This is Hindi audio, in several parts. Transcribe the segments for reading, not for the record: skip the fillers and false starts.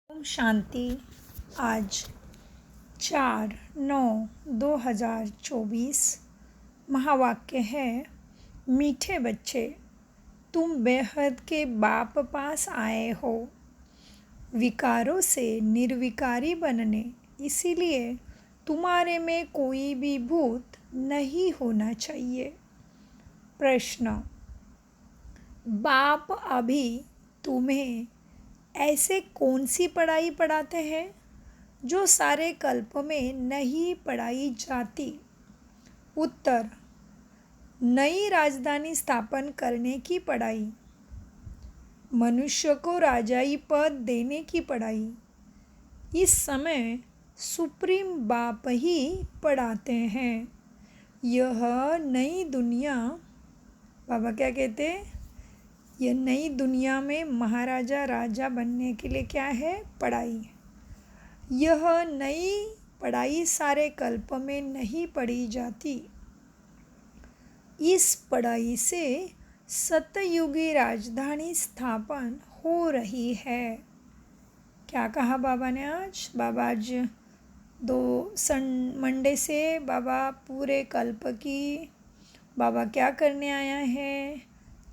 ओम शांति। आज 4/9/2024 महावाक्य है, मीठे बच्चे, तुम बेहद के बाप पास आए हो विकारों से निर्विकारी बनने, इसीलिए तुम्हारे में कोई भी भूत नहीं होना चाहिए। प्रश्न, बाप अभी तुम्हें ऐसे कौन सी पढ़ाई पढ़ाते हैं जो सारे कल्प में नहीं पढ़ाई जाती? उत्तर, नई राजधानी स्थापन करने की पढ़ाई, मनुष्य को राजाई पद देने की पढ़ाई। इस समय सुप्रीम बाप ही पढ़ाते हैं। यह नई दुनिया, बाबा क्या कहते हैं, यह नई दुनिया में महाराजा राजा बनने के लिए क्या है? पढ़ाई। यह नई पढ़ाई सारे कल्प में नहीं पढ़ी जाती। इस पढ़ाई से सतयुगी राजधानी स्थापन हो रही है। क्या कहा बाबा ने आज? बाबा आज मंडे से बाबा पूरे कल्प की बाबा क्या करने आया है,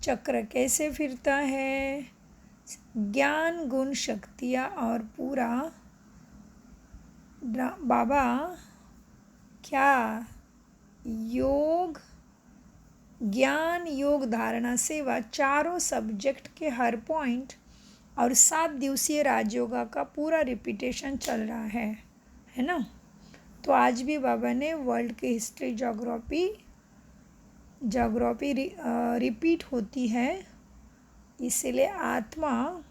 चक्र कैसे फिरता है, ज्ञान गुण शक्तियाँ और पूरा बाबा क्या योग, ज्ञान योग धारणा सेवा चारों सब्जेक्ट के हर पॉइंट और 7 दिवसीय राजयोगा का पूरा रिपीटेशन चल रहा है ना। तो आज भी बाबा ने वर्ल्ड की हिस्ट्री जोग्राफी रिपीट होती है, इसीलिए आत्मा,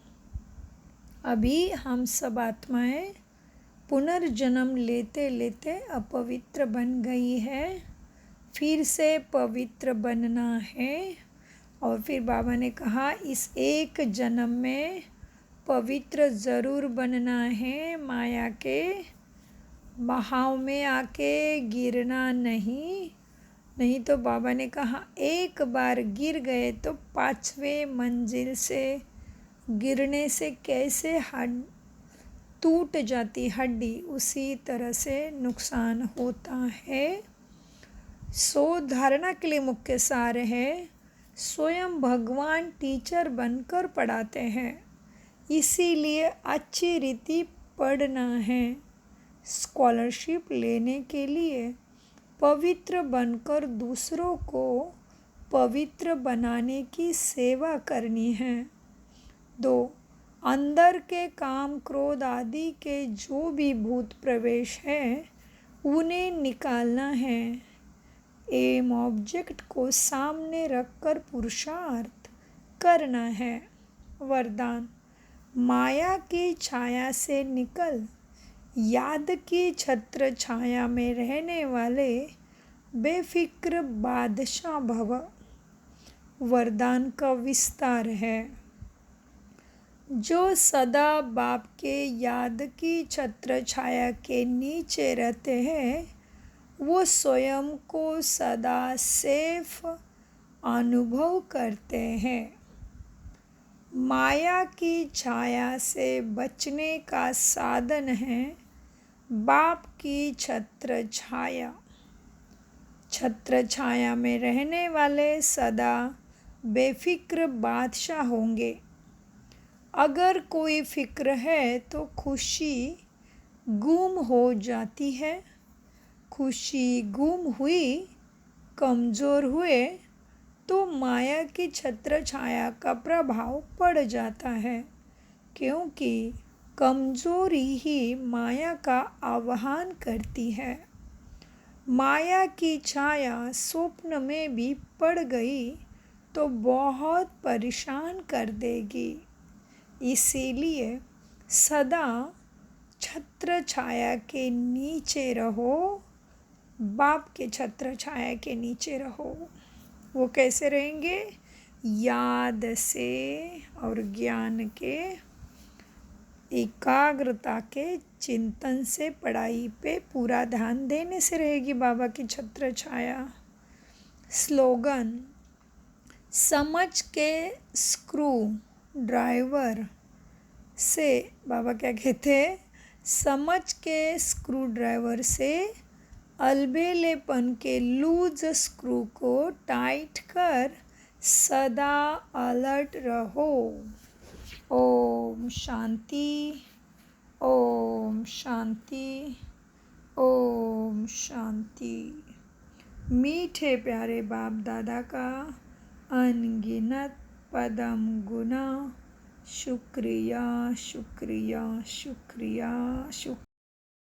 अभी हम सब आत्माएं पुनर्जन्म लेते लेते अपवित्र बन गई है, फिर से पवित्र बनना है। और फिर बाबा ने कहा इस एक जन्म में पवित्र ज़रूर बनना है, माया के बहाव में आके गिरना नहीं तो बाबा ने कहा एक बार गिर गए तो 5वें मंजिल से गिरने से कैसे टूट जाती हड्डी, उसी तरह से नुकसान होता है। धारणा के लिए मुख्य सार है, स्वयं भगवान टीचर बनकर पढ़ाते हैं, इसीलिए अच्छी रीति पढ़ना है। स्कॉलरशिप लेने के लिए पवित्र बनकर दूसरों को पवित्र बनाने की सेवा करनी है। 2, अंदर के काम क्रोध आदि के जो भी भूत प्रवेश है उन्हें निकालना है। एम ऑब्जेक्ट को सामने रखकर पुरुषार्थ करना है। वरदान, माया की छाया से निकल याद की छत्र छाया में रहने वाले बेफिक्र बादशाह भव। वरदान का विस्तार है, जो सदा बाप के याद की छत्र छाया के नीचे रहते हैं वो स्वयं को सदा सेफ अनुभव करते हैं। माया की छाया से बचने का साधन है बाप की छत्र छाया। छत्र छाया में रहने वाले सदा बेफिक्र बादशाह होंगे। अगर कोई फिक्र है तो खुशी गुम हो जाती है। खुशी गुम हुई, कमज़ोर हुए तो माया की छत्र छाया का प्रभाव पड़ जाता है, क्योंकि कमज़ोरी ही माया का आह्वान करती है। माया की छाया स्वप्न में भी पड़ गई तो बहुत परेशान कर देगी, इसीलिए सदा छत्र छाया के नीचे रहो, बाप के छत्र छाया के नीचे रहो। वो कैसे रहेंगे? याद से और ज्ञान के एकाग्रता के चिंतन से पढ़ाई पे पूरा ध्यान देने से रहेगी बाबा की छत्र छाया। स्लोगन, समझ के स्क्रू ड्राइवर से, बाबा क्या कहते हैं, समझ के स्क्रू ड्राइवर से अलबेलेपन के लूज स्क्रू को टाइट कर सदा अलर्ट रहो। ओम शांति, ओम शांति, ओम शांति। मीठे प्यारे बाप दादा का अनगिनत पदम गुना शुक्रिया, शुक्रिया, शुक्रिया, शुक्रिया।